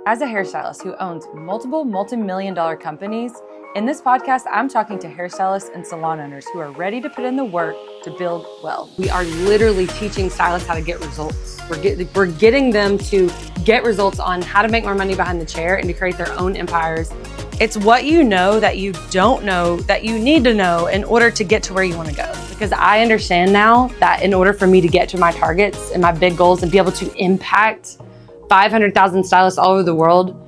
As a hairstylist who owns multiple multi-million-dollar companies, in this podcast, I'm talking to hairstylists and salon owners who are ready to put in the work to build wealth. We are literally teaching stylists how to get results. We're getting them to get results on how to make more money behind the chair and to create their own empires. It's what you know that you don't know that you need to know in order to get to where you want to go. Because I understand now that in order for me to get to my targets and my big goals and be able to impact 500,000 stylists all over the world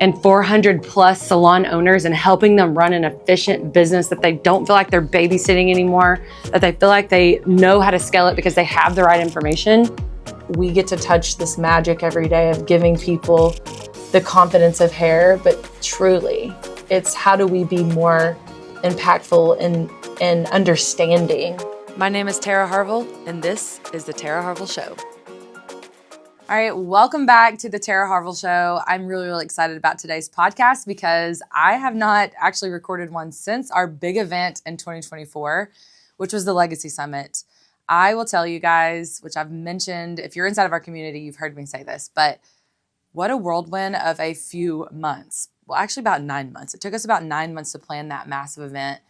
and 400 plus salon owners and helping them run an efficient business that they don't feel like they're babysitting anymore, that they feel like they know how to scale it because they have the right information. We get to touch this magic every day of giving people the confidence of hair, but truly it's how do we be more impactful and understanding. My name is Terra Harvell and this is the Terra Harvell Show. All right, welcome back to the Terra Harvell Show. I'm really excited about today's podcast because I have not actually recorded one since our big event in 2024, which was the Legacy Summit. I will tell you guys, which I've mentioned, if you're inside of our community, you've heard me say this, but what a whirlwind of a few months. Well, actually about 9 months. It took us about 9 months to plan that massive event.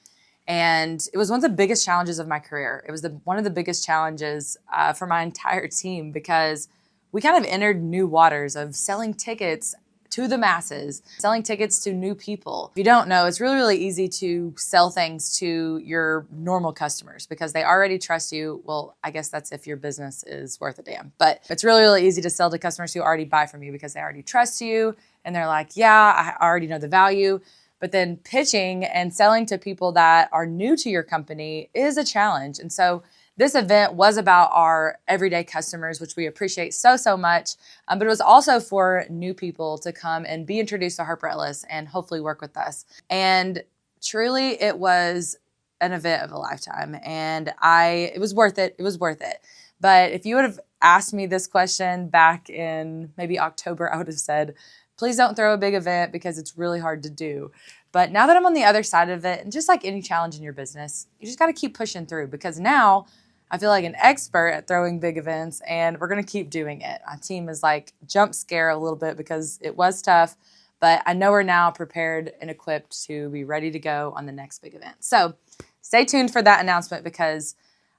And it was one of the biggest challenges of my career. It was one of the biggest challenges for my entire team because we kind of entered new waters of selling tickets to the masses, selling tickets to new people. If you don't know, it's really easy to sell things to your normal customers because they already trust you. Well, I guess that's if your business is worth a damn. But it's really easy to sell to customers who already buy from you because they already trust you and they're like, yeah, I already know the value. But then pitching and selling to people that are new to your company is a challenge. And so this event was about our everyday customers, which we appreciate so much, but it was also for new people to come and be introduced to Harper Ellis and hopefully work with us. And truly, it was an event of a lifetime, and it was worth it. It was worth it. But if you would have asked me this question back in maybe October, I would have said, please don't throw a big event because it's really hard to do. But now that I'm on the other side of it, and just like any challenge in your business, you just got to keep pushing through because now I feel like an expert at throwing big events and we're going to keep doing it. My team is like jump scare a little bit because it was tough, but I know we're now prepared and equipped to be ready to go on the next big event. So stay tuned for that announcement because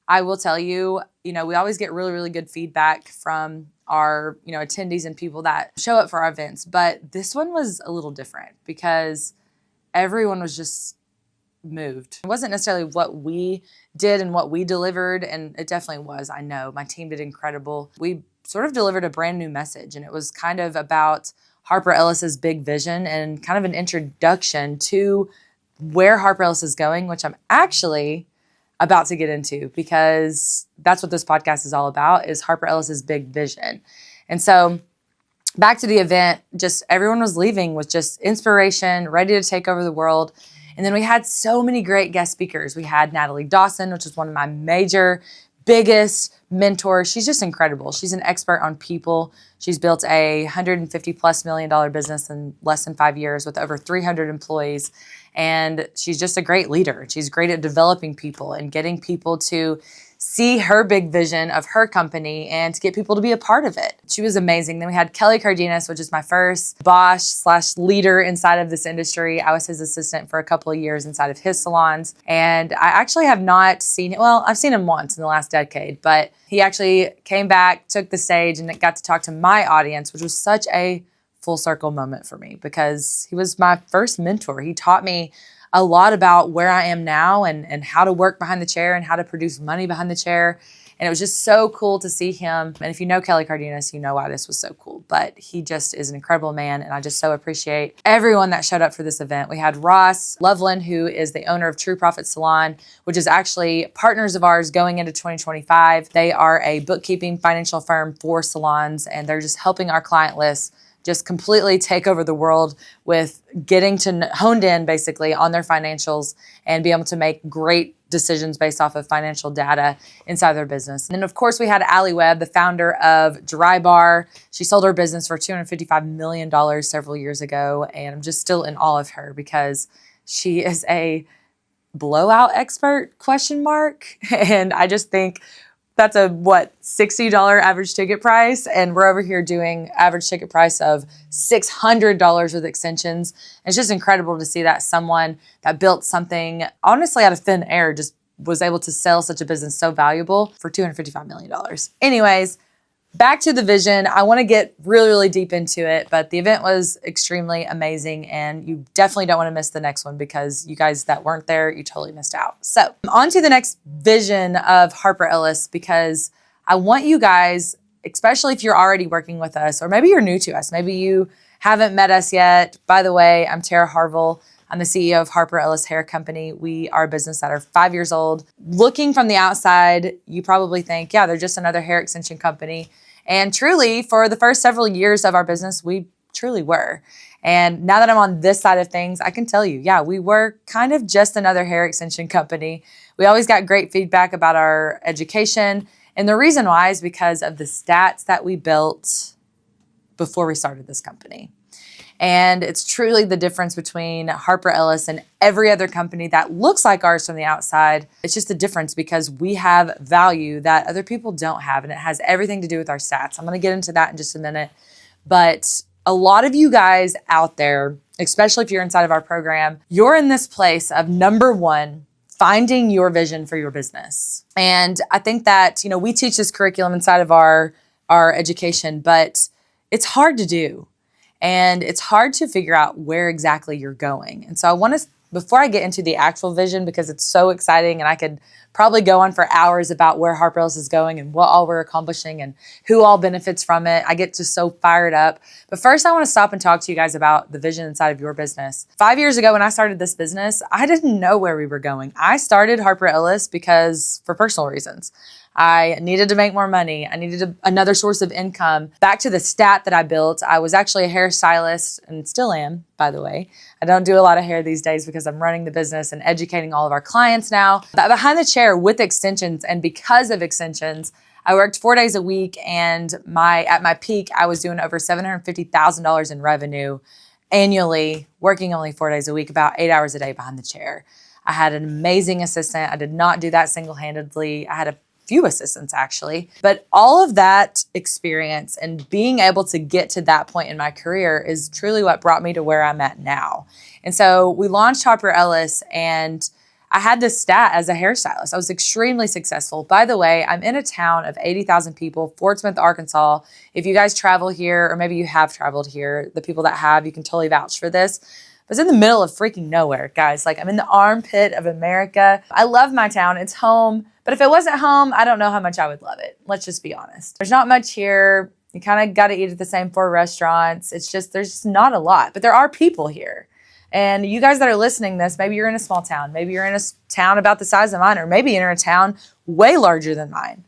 I will tell you, we always get really good feedback from our, attendees and people that show up for our events. But this one was a little different because everyone was just moved. It wasn't necessarily what we did and what we delivered, and it definitely was. I know my team did incredible. We sort of delivered a brand new message, and it was kind of about Harper Ellis's big vision and kind of an introduction to where Harper Ellis is going, which I'm actually about to get into because that's what this podcast is all about, is Harper Ellis's big vision. And so back to the event, just everyone was leaving with just inspiration, ready to take over the world. And then we had so many great guest speakers. We had Natalie Dawson, which is one of my biggest mentors. She's just incredible. She's an expert on people. She's built a $150+ million business in less than 5 years with over 300 employees. And she's just a great leader. She's great at developing people and getting people to see her big vision of her company and to get people to be a part of it. She was amazing. Then we had Kelly Cardenas, which is my first boss/leader inside of this industry. I was his assistant for a couple of years inside of his salons. And I actually have not seen him. Well, I've seen him once in the last decade, but he actually came back, took the stage, and got to talk to my audience, which was such a full circle moment for me because he was my first mentor. He taught me a lot about where I am now and how to work behind the chair and how to produce money behind the chair. And it was just so cool to see him. And if you know Kelly Cardenas, you know why this was so cool. But he just is an incredible man. And I just so appreciate everyone that showed up for this event. We had Ross Loveland, who is the owner of True Profit Salon, which is actually partners of ours going into 2025. They are a bookkeeping financial firm for salons, and they're just helping our client list just completely take over the world with getting to honed in basically on their financials and be able to make great decisions based off of financial data inside their business. And then of course we had Allie Webb, the founder of Dry Bar. She sold her business for $255 million several years ago. And I'm just still in awe of her because she is a blowout expert, ? And I just think That's a $60 average ticket price. And we're over here doing average ticket price of $600 with extensions. It's just incredible to see that someone that built something honestly out of thin air just was able to sell such a business so valuable for $255 million. Anyways, back to the vision. I want to get really, really deep into it, but the event was extremely amazing and you definitely don't want to miss the next one because you guys that weren't there, you totally missed out. So on to the next vision of Harper Ellis, because I want you guys, especially if you're already working with us, or maybe you're new to us, maybe you haven't met us yet. By the way, I'm Terra Harvell. I'm the CEO of Harper Ellis Hair Company. We are a business that are 5 years old. Looking from the outside, you probably think, yeah, they're just another hair extension company. And truly, for the first several years of our business, we truly were. And now that I'm on this side of things, I can tell you, yeah, we were kind of just another hair extension company. We always got great feedback about our education. And the reason why is because of the stats that we built before we started this company. And it's truly the difference between Harper Ellis and every other company that looks like ours from the outside. It's just the difference because we have value that other people don't have, and it has everything to do with our stats. I'm going to get into that in just a minute. But a lot of you guys out there, especially if you're inside of our program, you're in this place of number one, finding your vision for your business. And I think that, we teach this curriculum inside of our education, but it's hard to do. And it's hard to figure out where exactly you're going. And so I want to, before I get into the actual vision, because it's so exciting and I could probably go on for hours about where Harper Ellis is going and what all we're accomplishing and who all benefits from it. I get just so fired up. But first I want to stop and talk to you guys about the vision inside of your business. 5 years ago when I started this business, I didn't know where we were going. I started Harper Ellis for personal reasons. I needed to make more money. I needed another source of income. Back to the stat that I built, I was actually a hairstylist and still am, by the way. I don't do a lot of hair these days because I'm running the business and educating all of our clients now. But behind the chair with extensions and because of extensions, I worked 4 days a week and at my peak, I was doing over $750,000 in revenue annually, working only 4 days a week, about 8 hours a day behind the chair. I had an amazing assistant. I did not do that single-handedly. I had a few assistants actually, but all of that experience and being able to get to that point in my career is truly what brought me to where I'm at now. And so we launched Harper Ellis and I had this stat as a hairstylist. I was extremely successful. By the way, I'm in a town of 80,000 people, Fort Smith, Arkansas. If you guys travel here, or maybe you have traveled here, the people that have, you can totally vouch for this. But it's in the middle of freaking nowhere, guys. Like I'm in the armpit of America. I love my town. It's home. But if it wasn't home, I don't know how much I would love it. Let's just be honest. There's not much here. You kind of got to eat at the same 4 restaurants. There's just not a lot, but there are people here. And you guys that are listening to this, maybe you're in a small town. Maybe you're in a town about the size of mine, or maybe you're in a town way larger than mine.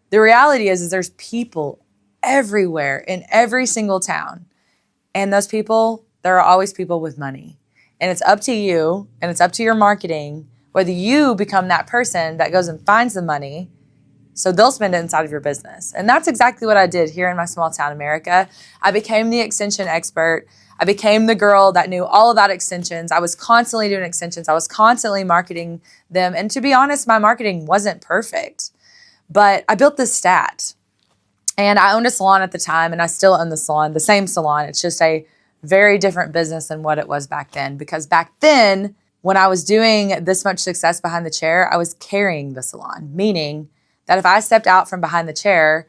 The reality is there's people everywhere in every single town. And those people, there are always people with money. And it's up to you, and it's up to your marketing, whether you become that person that goes and finds the money so they'll spend it inside of your business. And that's exactly what I did here in my small town, America. I became the extension expert. I became the girl that knew all about extensions. I was constantly doing extensions. I was constantly marketing them. And to be honest, my marketing wasn't perfect. But I built this stat. And I owned a salon at the time, and I still own the salon, the same salon. It's just a very different business than what it was back then. Because back then, when I was doing this much success behind the chair, I was carrying the salon, meaning that if I stepped out from behind the chair,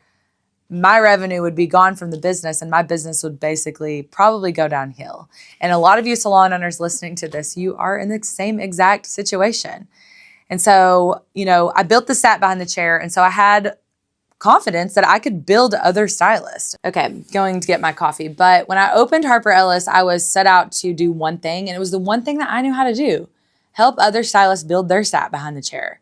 my revenue would be gone from the business and my business would basically probably go downhill. And a lot of you salon owners listening to this, you are in the same exact situation. And so, I built the stat behind the chair. And so I had confidence that I could build other stylists. Okay, going to get my coffee. But when I opened Harper Ellis, I was set out to do one thing, and it was the one thing that I knew how to do: help other stylists build their stat behind the chair.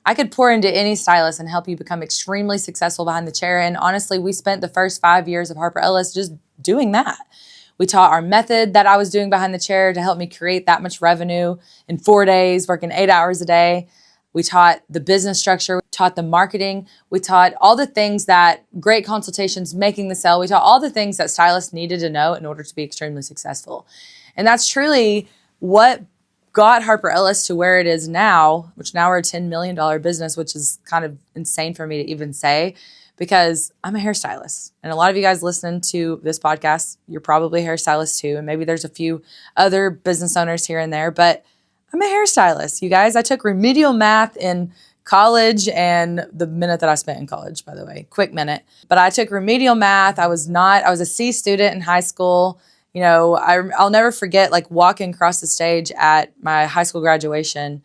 I could pour into any stylist and help you become extremely successful behind the chair. And honestly, we spent the first 5 years of Harper Ellis just doing that. We taught our method that I was doing behind the chair to help me create that much revenue in 4 days, working 8 hours a day. We taught the business structure, we taught the marketing, we taught all the things that great consultations, making the sale. We taught all the things that stylists needed to know in order to be extremely successful. And that's truly what got Harper Ellis to where it is now, which now we're a $10 million business, which is kind of insane for me to even say, because I'm a hairstylist. And a lot of you guys listening to this podcast, you're probably hairstylists too. And maybe there's a few other business owners here and there, but I'm a hairstylist, you guys. I took remedial math in college, and the minute that I spent in college, by the way, quick minute. But I took remedial math. I was a C student in high school. You know, I'll never forget like walking across the stage at my high school graduation.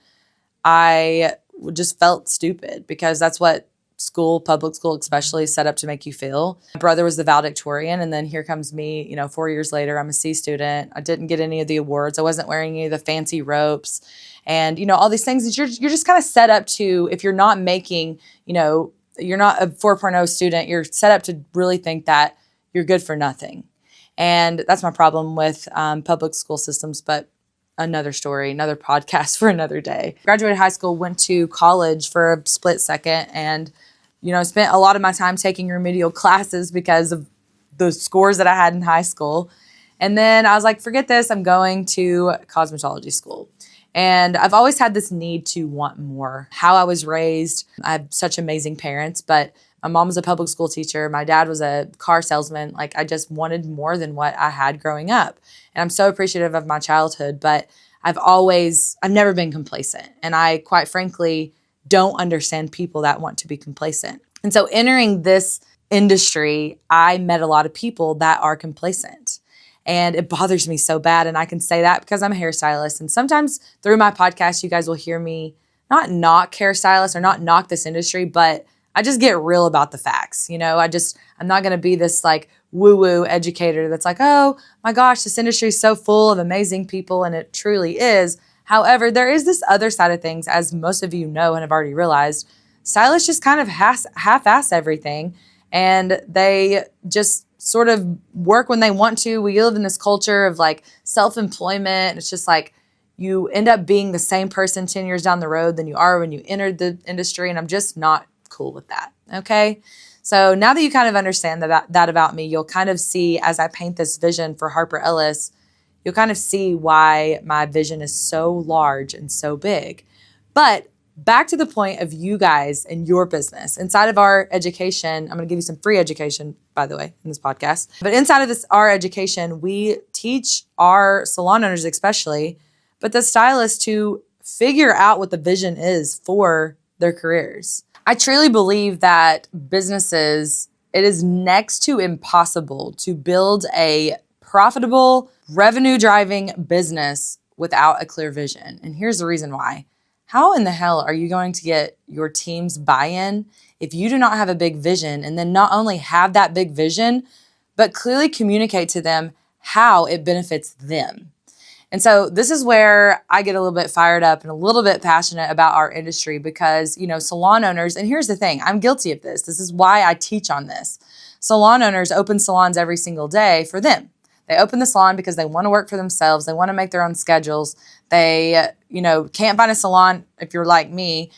I just felt stupid because that's what school, public school especially, is set up to make you feel. My brother was the valedictorian, and then here comes me, 4 years later, I'm a C student. I didn't get any of the awards. I wasn't wearing any of the fancy ropes. And, all these things that you're just kind of set up to, if you're not making, you're not a 4.0 student, you're set up to really think that you're good for nothing. And that's my problem with public school systems, but another story, another podcast for another day. Graduated high school, went to college for a split second, and spent a lot of my time taking remedial classes because of the scores that I had in high school. And then I was like, forget this, I'm going to cosmetology school. And I've always had this need to want more. How I was raised, I have such amazing parents, but my mom was a public school teacher. My dad was a car salesman. Like, I just wanted more than what I had growing up. And I'm so appreciative of my childhood, but I've never been complacent. And I, quite frankly, don't understand people that want to be complacent. And so entering this industry, I met a lot of people that are complacent. And it bothers me so bad. And I can say that because I'm a hairstylist. And sometimes through my podcast, you guys will hear me not knock hairstylists or not knock this industry, but I just get real about the facts. I'm not going to be this like woo-woo educator that's like, oh my gosh, this industry is so full of amazing people. And it truly is. However, there is this other side of things, as most of you know and have already realized. Stylists just kind of half-ass everything, and they just sort of work when they want to. We live in this culture of like self-employment. It's just like you end up being the same person 10 years down the road than you are when you entered the industry, and I'm just not cool with that, okay? So now that you kind of understand that about me, you'll kind of see, as I paint this vision for Harper Ellis, you'll kind of see why my vision is so large and so big. But back to the point of you guys and your business. Inside of our education, I'm going to give you some free education, by the way, in this podcast. But inside of our education, we teach our salon owners especially, but the stylists, to figure out what the vision is for their careers. I truly believe that businesses, it is next to impossible to build a profitable, revenue-driving business without a clear vision. And here's the reason why. How in the hell are you going to get your team's buy-in if you do not have a big vision, and then not only have that big vision, but clearly communicate to them how it benefits them? And so this is where I get a little bit fired up and a little bit passionate about our industry because, salon owners, and here's the thing, I'm guilty of this. This is why I teach on this. Salon owners open salons every single day for them. They open the salon because they want to work for themselves. They want to make their own schedules. They, can't find a salon if you're like me.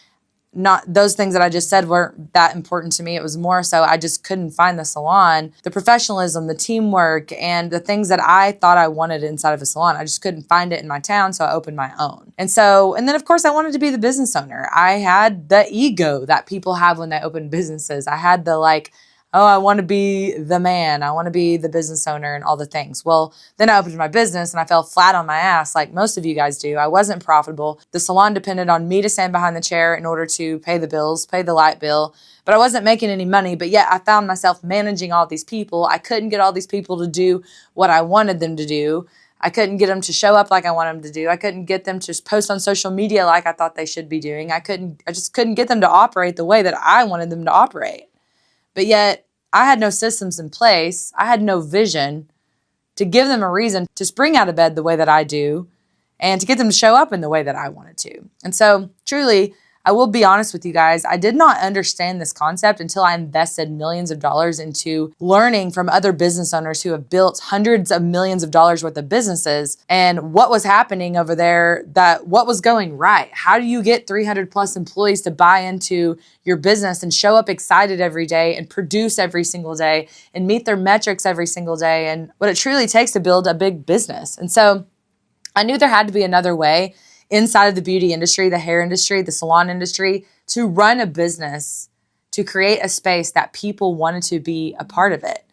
Not those things that I just said weren't that important to me. It was more so I just couldn't find the salon, the professionalism, the teamwork, and the things that I thought I wanted inside of a salon. I just couldn't find it in my town, so I opened my own. And then of course I wanted to be the business owner. I had the ego that people have when they open businesses. I had the oh, I want to be the man. I want to be the business owner and all the things. Well, then I opened my business and I fell flat on my ass like most of you guys do. I wasn't profitable. The salon depended on me to stand behind the chair in order to pay the bills, pay the light bill, but I wasn't making any money. But yet I found myself managing all these people. I couldn't get all these people to do what I wanted them to do. I couldn't get them to show up like I wanted them to do. I couldn't get them to post on social media like I thought they should be doing. I just couldn't get them to operate the way that I wanted them to operate. But yet, I had no systems in place. I had no vision to give them a reason to spring out of bed the way that I do and to get them to show up in the way that I wanted to. And so, truly, I will be honest with you guys, I did not understand this concept until I invested millions of dollars into learning from other business owners who have built hundreds of millions of dollars worth of businesses and what was happening over there, what was going right. How do you get 300 plus employees to buy into your business and show up excited every day and produce every single day and meet their metrics every single day, and what it truly takes to build a big business? And so I knew there had to be another way. inside of the beauty industry, the hair industry, the salon industry, to run a business, to create a space that people wanted to be a part of it.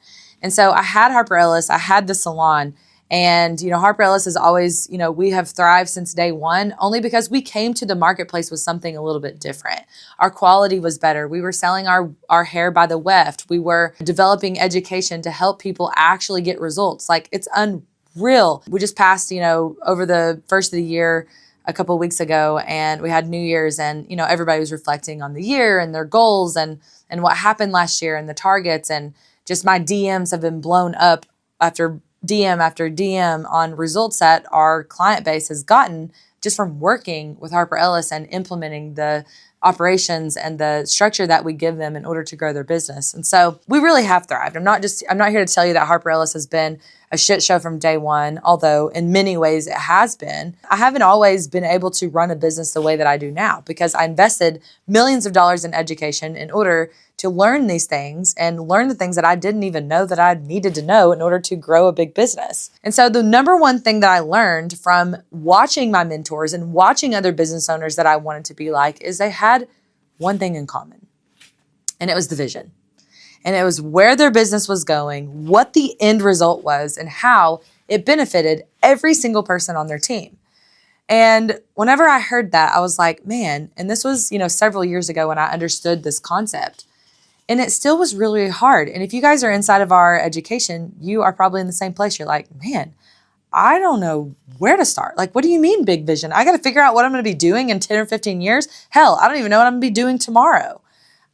And so I had Harper Ellis, I had the salon, and, Harper Ellis is always, we have thrived since day one, only because we came to the marketplace with something a little bit different. Our quality was better. We were selling our hair by the weft. We were developing education to help people actually get results. Like, it's unreal. We just passed, over the first of the year a couple of weeks ago, and we had New Year's, and, everybody was reflecting on the year and their goals and what happened last year and the targets. And just my DMs have been blown up after DM on results that our client base has gotten just from working with Harper Ellis and implementing the operations and the structure that we give them in order to grow their business. And so we really have thrived. I'm not here to tell you that Harper Ellis has been a shit show from day one, although in many ways it has been. I haven't always been able to run a business the way that I do now because I invested millions of dollars in education in order to learn these things and learn the things that I didn't even know that I needed to know in order to grow a big business. And so the number one thing that I learned from watching my mentors and watching other business owners that I wanted to be like is they had one thing in common, and it was the vision. And it was where their business was going, what the end result was, and how it benefited every single person on their team. And whenever I heard that, I was like, man, and this was, several years ago when I understood this concept. And it still was really hard. And if you guys are inside of our education, you are probably in the same place. You're like, man, I don't know where to start. Like, what do you mean big vision? I got to figure out what I'm going to be doing in 10 or 15 years. Hell, I don't even know what I'm going to be doing tomorrow.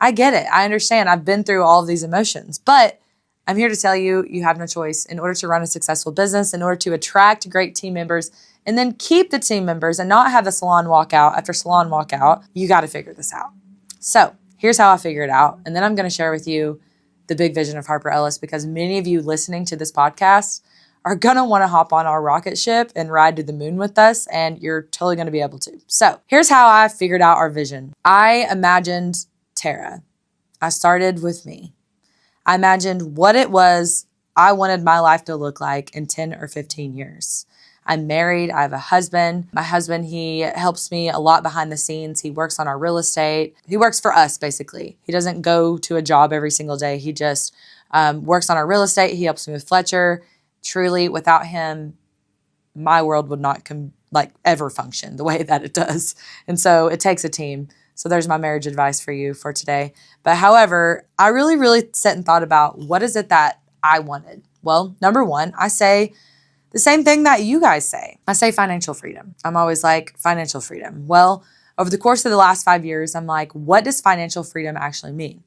I get it. I understand. I've been through all of these emotions, but I'm here to tell you, you have no choice. In order to run a successful business, in order to attract great team members, and then keep the team members and not have the salon walk out after salon walk out, you got to figure this out. So here's how I figure it out. And then I'm going to share with you the big vision of Harper Ellis, because many of you listening to this podcast are going to want to hop on our rocket ship and ride to the moon with us, and you're totally going to be able to. So here's how I figured out our vision. I imagined Terra. I started with me. I imagined what it was I wanted my life to look like in 10 or 15 years. I'm married. I have a husband. My husband, he helps me a lot behind the scenes. He works on our real estate. He works for us, basically. He doesn't go to a job every single day. He just works on our real estate. He helps me with Fletcher. Truly, without him, my world would not ever function the way that it does. And so it takes a team. So there's my marriage advice for you for today. But however, I really, really sat and thought about what is it that I wanted? Well, number one, I say the same thing that you guys say. I say financial freedom. I'm always like, financial freedom. Well, over the course of the last 5 years, I'm like, what does financial freedom actually mean?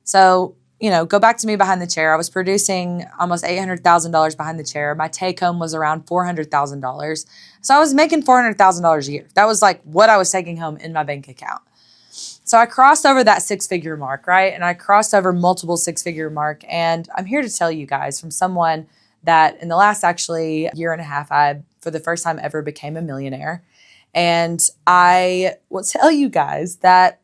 So, go back to me behind the chair. I was producing almost $800,000 behind the chair. My take home was around $400,000. So I was making $400,000 a year. That was like what I was taking home in my bank account. So I crossed over that six-figure mark, right? And I crossed over multiple six-figure mark. And I'm here to tell you guys from someone that in the last actually year and a half, I, for the first time ever, became a millionaire. And I will tell you guys that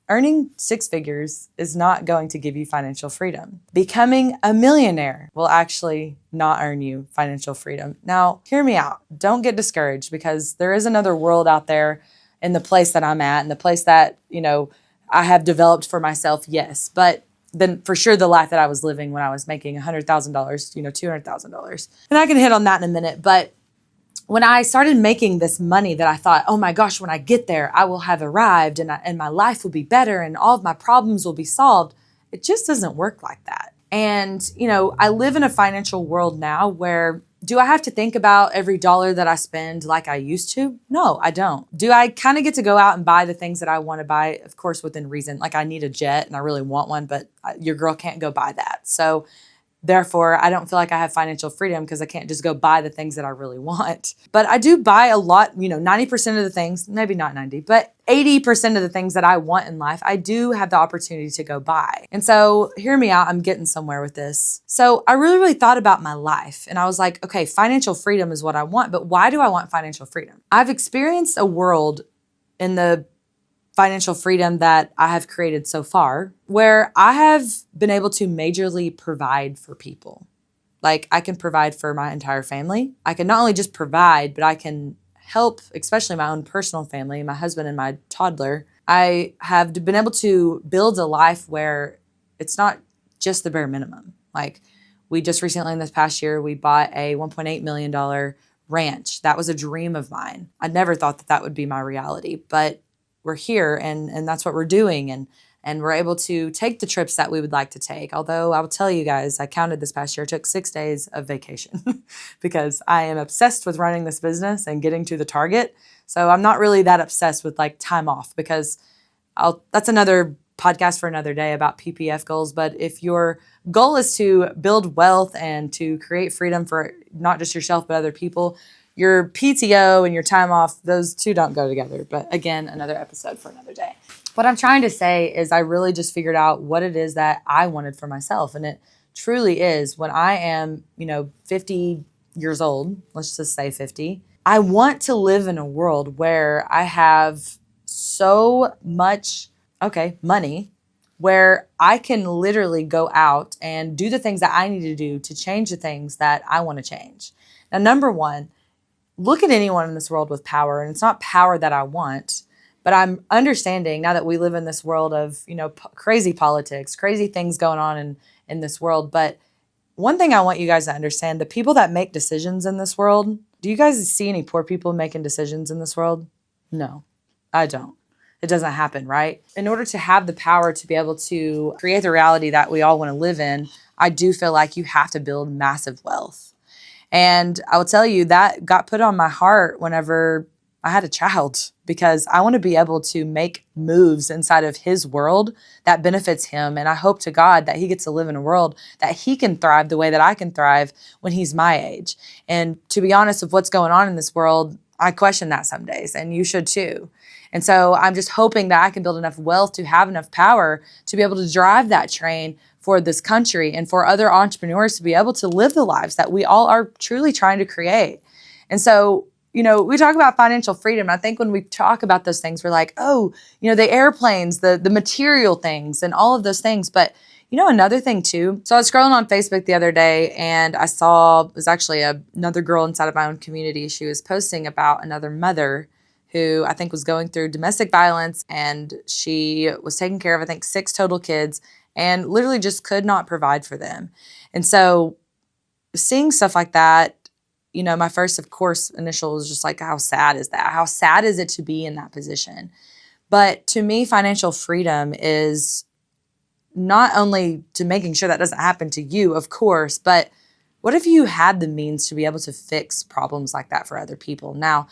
earning six figures is not going to give you financial freedom. Becoming a millionaire will actually not earn you financial freedom. Now, hear me out. Don't get discouraged, because there is another world out there in the place that I'm at and the place that, I have developed for myself, yes. But then for sure the life that I was living when I was making $100,000, $200,000. And I can hit on that in a minute. But when I started making this money that I thought, oh my gosh, when I get there, I will have arrived and my life will be better and all of my problems will be solved. It just doesn't work like that. And, I live in a financial world now where, do I have to think about every dollar that I spend like I used to? No, I don't. Do I kind of get to go out and buy the things that I want to buy? Of course, within reason. Like, I need a jet and I really want one, but your girl can't go buy that. So therefore, I don't feel like I have financial freedom because I can't just go buy the things that I really want. But I do buy a lot, 90% of the things, maybe not 90, but 80% of the things that I want in life, I do have the opportunity to go buy. And so hear me out, I'm getting somewhere with this. So I really, really thought about my life and I was like, okay, financial freedom is what I want, but why do I want financial freedom? I've experienced a world in the financial freedom that I have created so far, where I have been able to majorly provide for people. Like, I can provide for my entire family. I can not only just provide, but I can help, especially my own personal family, my husband and my toddler, I have been able to build a life where it's not just the bare minimum. Like, we just recently in this past year, we bought a $1.8 million ranch. That was a dream of mine. I never thought that that would be my reality, but we're here and that's what we're doing. And we're able to take the trips that we would like to take. Although I will tell you guys, I counted this past year, I took 6 days of vacation because I am obsessed with running this business and getting to the target. So I'm not really that obsessed with like time off, because that's another podcast for another day about PPF goals. But if your goal is to build wealth and to create freedom for not just yourself, but other people, your PTO and your time off, those two don't go together. But again, another episode for another day. What I'm trying to say is I really just figured out what it is that I wanted for myself. And it truly is, when I am, 50 years old, let's just say 50, I want to live in a world where I have so much, money, where I can literally go out and do the things that I need to do to change the things that I want to change. Now, number one, look at anyone in this world with power, and it's not power that I want. But I'm understanding now that we live in this world of, crazy politics, crazy things going on in this world. But one thing I want you guys to understand, the people that make decisions in this world, do you guys see any poor people making decisions in this world? No, I don't. It doesn't happen, right? In order to have the power to be able to create the reality that we all want to live in, I do feel like you have to build massive wealth. And I will tell you that got put on my heart whenever I had a child, because I want to be able to make moves inside of his world that benefits him. And I hope to God that he gets to live in a world that he can thrive the way that I can thrive when he's my age. And to be honest, with what's going on in this world, I question that some days, and you should too. And so I'm just hoping that I can build enough wealth to have enough power to be able to drive that train for this country and for other entrepreneurs to be able to live the lives that we all are truly trying to create. And so, we talk about financial freedom. I think when we talk about those things, we're like, the airplanes, the material things and all of those things. But another thing too. So I was scrolling on Facebook the other day, and I saw, it was actually another girl inside of my own community. She was posting about another mother who I think was going through domestic violence, and she was taking care of, I think, 6 total kids, and literally just could not provide for them. And so seeing stuff like that, my first, of course, initial was just like, how sad is that? How sad is it to be in that position? But to me, financial freedom is not only to making sure that doesn't happen to you, of course, but what if you had the means to be able to fix problems like that for other people? Now,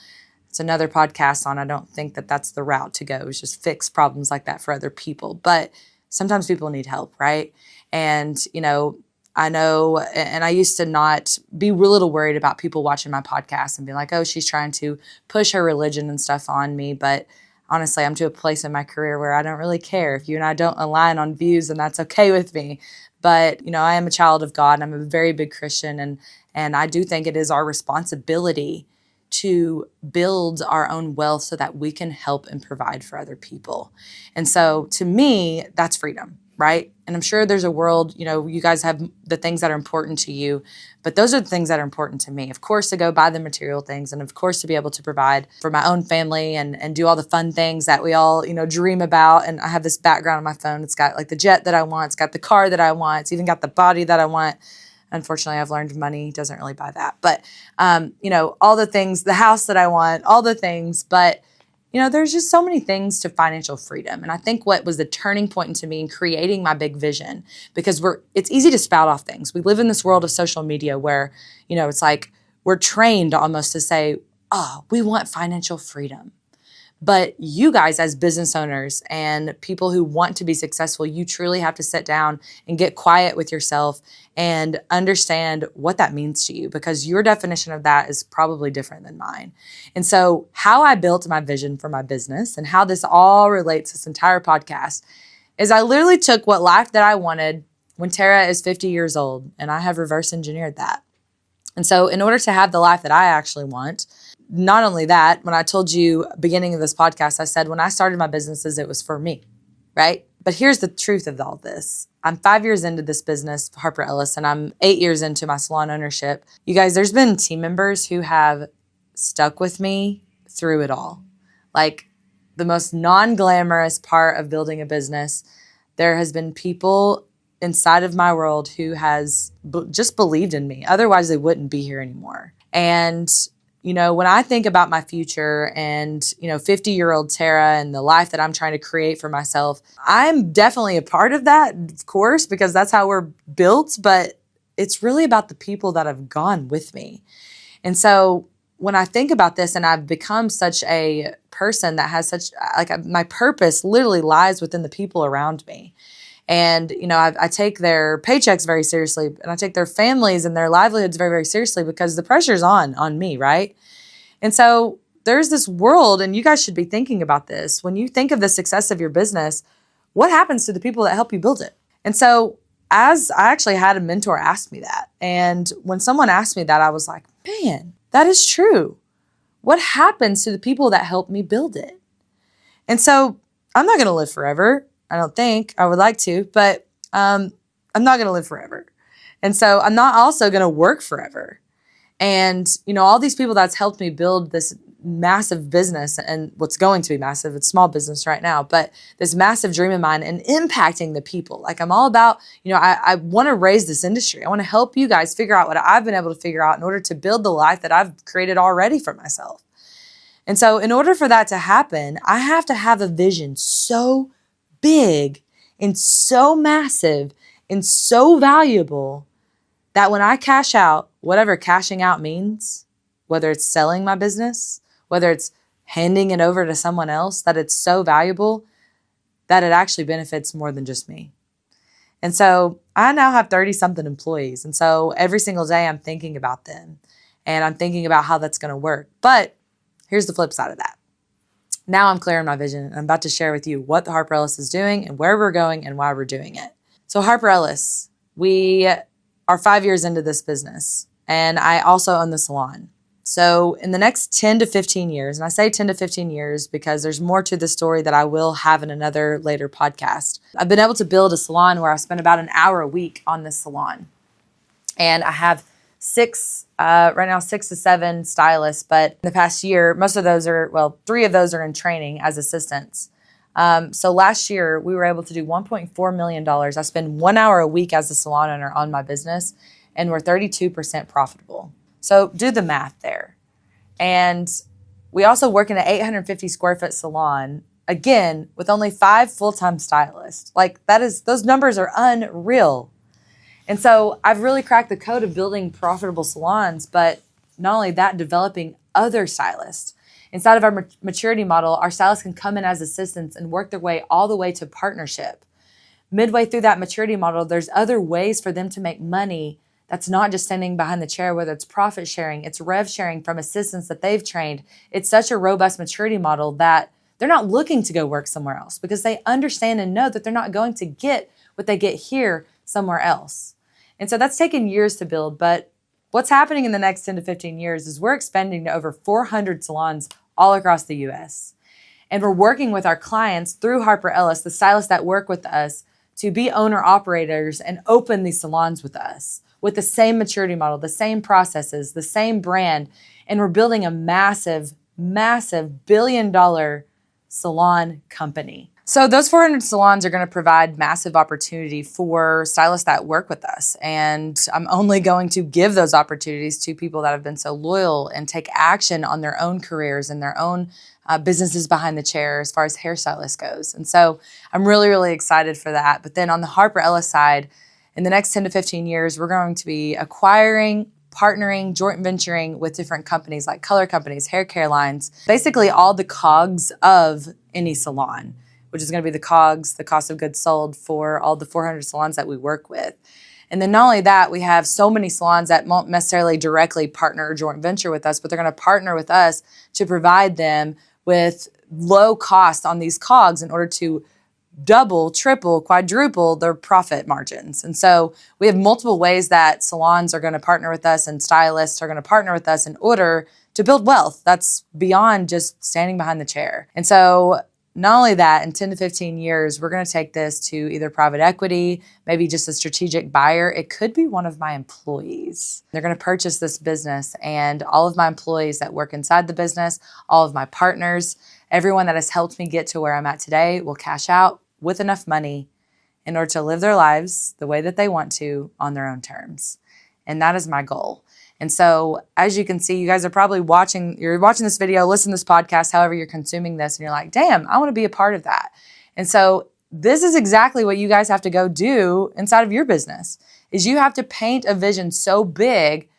it's another podcast on, I don't think that that's the route to go, is just fix problems like that for other people. But sometimes people need help, right? And, I know, and I used to not be a little worried about people watching my podcast and being like, oh, she's trying to push her religion and stuff on me. But honestly, I'm to a place in my career where I don't really care. If you and I don't align on views, and that's okay with me. But, I am a child of God, and I'm a very big Christian. And I do think it is our responsibility to build our own wealth so that we can help and provide for other people. And so to me, that's freedom, right? And I'm sure there's a world, you guys have the things that are important to you, but those are the things that are important to me. Of course, to go buy the material things, and of course, to be able to provide for my own family and do all the fun things that we all, dream about. And I have this background on my phone. It's got like the jet that I want. It's got the car that I want. It's even got the body that I want. Unfortunately, I've learned money doesn't really buy that. But, all the things, the house that I want, all the things. But, there's just so many things to financial freedom. And I think what was the turning point into me in creating my big vision, because it's easy to spout off things. We live in this world of social media where, it's like we're trained almost to say, oh, we want financial freedom. But you guys as business owners and people who want to be successful, you truly have to sit down and get quiet with yourself and understand what that means to you, because your definition of that is probably different than mine. And so how I built my vision for my business and how this all relates to this entire podcast is I literally took what life that I wanted when Terra is 50 years old, and I have reverse engineered that. And so in order to have the life that I actually want, not only that, when I told you beginning of this podcast, I said when I started my businesses, it was for me, right? But here's the truth of all this. I'm 5 years into this business, Harper Ellis, and I'm 8 years into my salon ownership. You guys, there's been team members who have stuck with me through it all. Like the most non-glamorous part of building a business, there has been people inside of my world who has just believed in me. Otherwise, they wouldn't be here anymore. And, when I think about my future and, 50-year-old Terra and the life that I'm trying to create for myself, I'm definitely a part of that, of course, because that's how we're built. But it's really about the people that have gone with me. And so when I think about this, and I've become such a person that has my purpose literally lies within the people around me. And, I take their paychecks very seriously, and I take their families and their livelihoods very, very seriously because the pressure's on me, right? And so there's this world, and you guys should be thinking about this. When you think of the success of your business, what happens to the people that help you build it? And so as I actually had a mentor ask me that, and when someone asked me that, I was like, man, that is true. What happens to the people that help me build it? And so I'm not going to live forever. I don't think I would like to, but I'm not going to live forever. And so I'm not also going to work forever. And, all these people that's helped me build this massive business, and what's going to be massive, it's small business right now, but this massive dream of mine and impacting the people. Like I'm all about, I want to raise this industry. I want to help you guys figure out what I've been able to figure out in order to build the life that I've created already for myself. And so in order for that to happen, I have to have a vision so big and so massive and so valuable that when I cash out, whatever cashing out means, whether it's selling my business, whether it's handing it over to someone else, that it's so valuable that it actually benefits more than just me. And so I now have 30-something employees. And so every single day I'm thinking about them and I'm thinking about how that's going to work. But here's the flip side of that. Now I'm clear on my vision, and I'm about to share with you what the Harper Ellis is doing and where we're going and why we're doing it. So Harper Ellis, we are 5 years into this business, and I also own the salon. So in the next 10 to 15 years, and I say 10 to 15 years because there's more to the story that I will have in another later podcast. I've been able to build a salon where I spend about an hour a week on this salon. And I have right now 6 to 7 stylists, but in the past year, most of those are, 3 of those are in training as assistants. So last year we were able to do $1.4 million. I spend 1 hour a week as a salon owner on my business, and we're 32% profitable. So do the math there. And we also work in an 850 square foot salon, again, with only 5 full-time stylists. Those numbers are unreal. And so I've really cracked the code of building profitable salons, but not only that, developing other stylists. Inside of our maturity model, our stylists can come in as assistants and work their way all the way to partnership. Midway through that maturity model, there's other ways for them to make money that's not just standing behind the chair, whether it's profit sharing, it's rev sharing from assistants that they've trained. It's such a robust maturity model that they're not looking to go work somewhere else because they understand and know that they're not going to get what they get here somewhere else. And so that's taken years to build, but what's happening in the next 10 to 15 years is we're expanding to over 400 salons all across the U.S. And we're working with our clients through Harper Ellis, the stylists that work with us, to be owner-operators and open these salons with us with the same maturity model, the same processes, the same brand. And we're building a massive, massive billion-dollar salon company. So those 400 salons are going to provide massive opportunity for stylists that work with us. And I'm only going to give those opportunities to people that have been so loyal and take action on their own careers and their own businesses behind the chair as far as hairstylist goes. And so I'm really, really excited for that. But then on the Harper Ellis side, in the next 10 to 15 years, we're going to be acquiring, partnering, joint venturing with different companies like color companies, hair care lines, basically all the cogs of any salon, which is going to be the COGS, the cost of goods sold for all the 400 salons that we work with. And then not only that, we have so many salons that won't necessarily directly partner or joint venture with us, but they're going to partner with us to provide them with low cost on these COGS in order to double, triple, quadruple their profit margins. And so we have multiple ways that salons are going to partner with us and stylists are going to partner with us in order to build wealth that's beyond just standing behind the chair. And so not only that, in 10 to 15 years, we're going to take this to either private equity, maybe just a strategic buyer. It could be one of my employees. They're going to purchase this business, and all of my employees that work inside the business, all of my partners, everyone that has helped me get to where I'm at today will cash out with enough money in order to live their lives the way that they want to on their own terms. And that is my goal. And so as you can see, you guys are probably you're watching this video, listening to this podcast, however you're consuming this, and you're like, damn, I want to be a part of that. And so this is exactly what you guys have to go do inside of your business, is you have to paint a vision so big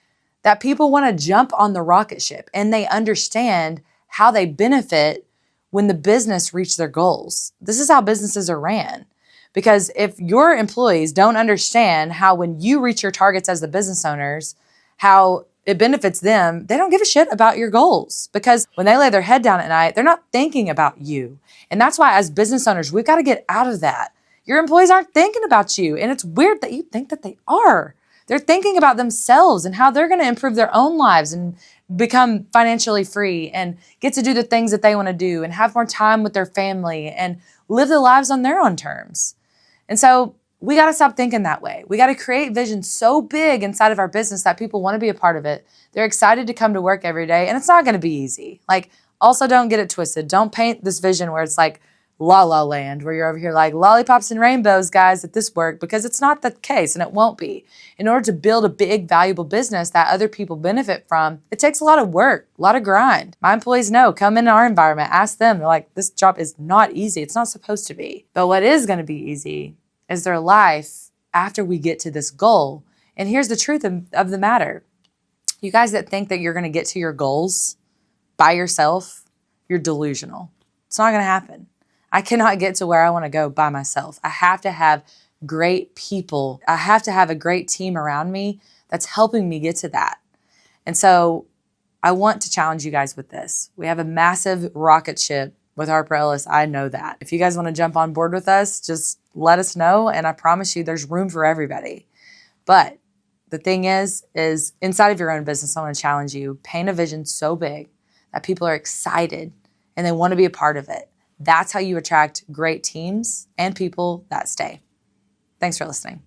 that people want to jump on the rocket ship and they understand how they benefit when the business reach their goals. This is how businesses are ran. Because if your employees don't understand how when you reach your targets as the business owners, how it benefits them, they don't give a shit about your goals. Because when they lay their head down at night, they're not thinking about you. And that's why as business owners, we've got to get out of that. Your employees aren't thinking about you. And it's weird that you think that they are. They're thinking about themselves and how they're going to improve their own lives and become financially free and get to do the things that they want to do and have more time with their family and live their lives on their own terms. And so we got to stop thinking that way. We got to create vision so big inside of our business that people want to be a part of it. They're excited to come to work every day, and it's not going to be easy. Like, also don't get it twisted. Don't paint this vision where it's like la la land, where you're over here like lollipops and rainbows, guys, at this work, because it's not the case, and it won't be. In order to build a big, valuable business that other people benefit from, it takes a lot of work, a lot of grind. My employees know, come in our environment, ask them. They're like, this job is not easy. It's not supposed to be. But what is going to be easy is their life after we get to this goal. And here's the truth of the matter. You guys that think that you're going to get to your goals by yourself, you're delusional. It's not going to happen. I cannot get to where I want to go by myself. I have to have great people. I have to have a great team around me that's helping me get to that. And so I want to challenge you guys with this. We have a massive rocket ship with Harper Ellis. I know that. If you guys want to jump on board with us, just let us know. And I promise you there's room for everybody. But the thing is inside of your own business, I want to challenge you, paint a vision so big that people are excited and they want to be a part of it. That's how you attract great teams and people that stay. Thanks for listening.